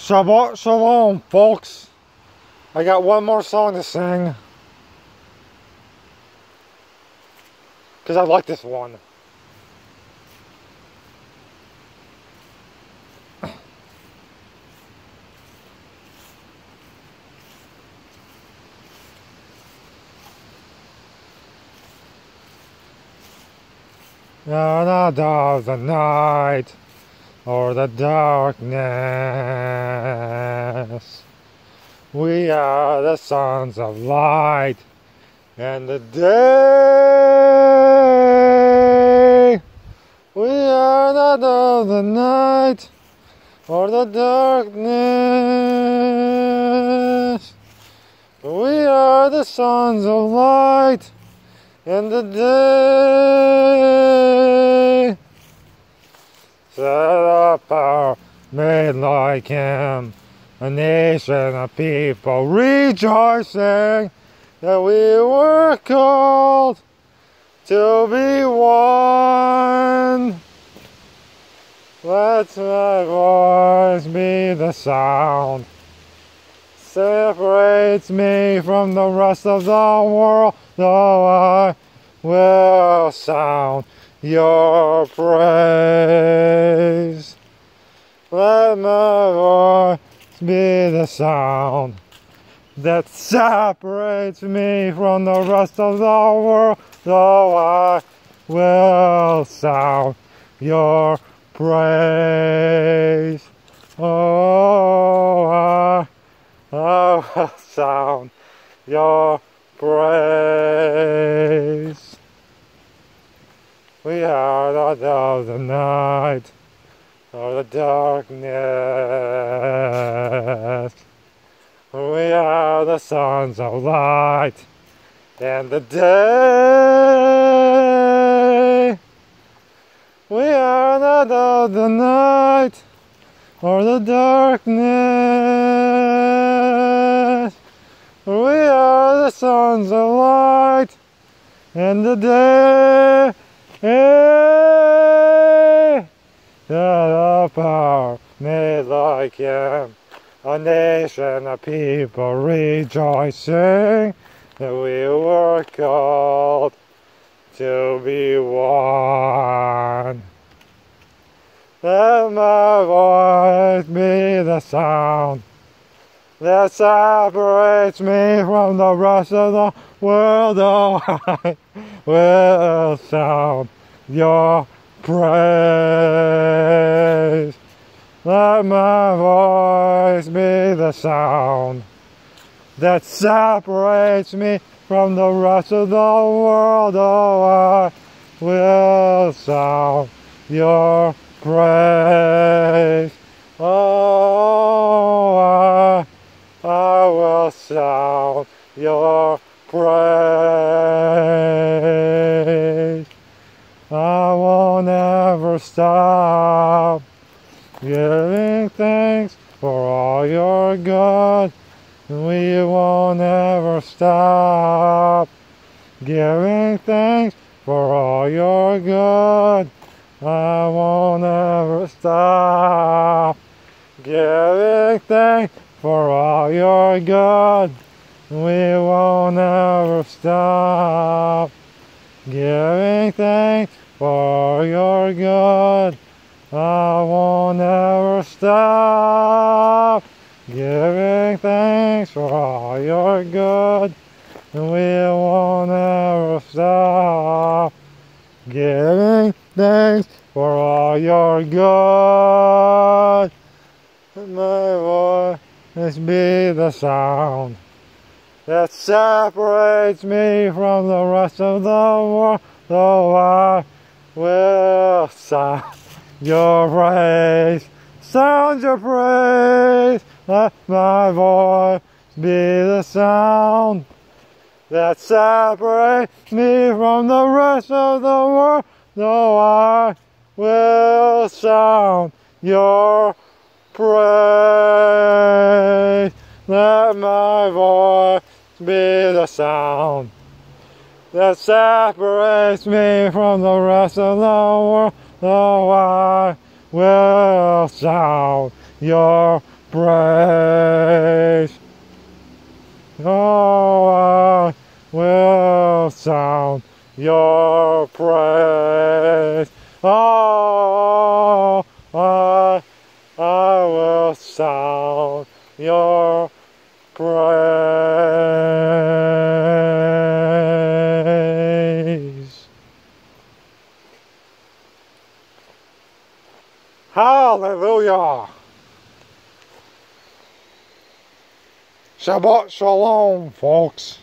Shabbat Shalom, folks. I got one more song to sing. Because I like this one. Not of the night or the darkness. We are the sons of light and the day. We are not of the night or the darkness. We are the sons of light and the day. Set up our made like him, a nation of people rejoicing that we were called to be one. Let my voice be the sound separates me from the rest of the world, though I will sound your praise. Let my voice be the sound that separates me from the rest of the world, though I will sound your praise. Oh, I will sound your praise. We are not of the night or the darkness. We are the sons of light and the day. We are not of the night or the darkness. We are the sons of light and the day. The power made like him, a nation of people rejoicing that we were called to be one. Let my voice be the sound that separates me from the rest of the world, oh, I will sound your praise. Let my voice be the sound that separates me from the rest of the world, oh, I will sound your praise. Oh, I will sound your praise. I won't ever stop giving thanks for all your good. We won't ever stop giving thanks for all your good. I won't ever stop giving thanks for all your good. We won't ever stop giving thanks for your good. I won't ever stop giving thanks for all your good. We won't ever stop giving thanks for all your good. Let my voice be the sound that separates me from the rest of the world, though I will sound your praise. Sound your praise. Let my voice be the sound that separates me from the rest of the world, though I will sound your praise. Let my voice be the sound that separates me from the rest of the world, though I will sound your praise. Oh, I will sound your praise. Oh, I will sound your praise. Hallelujah. Shabbat Shalom, folks.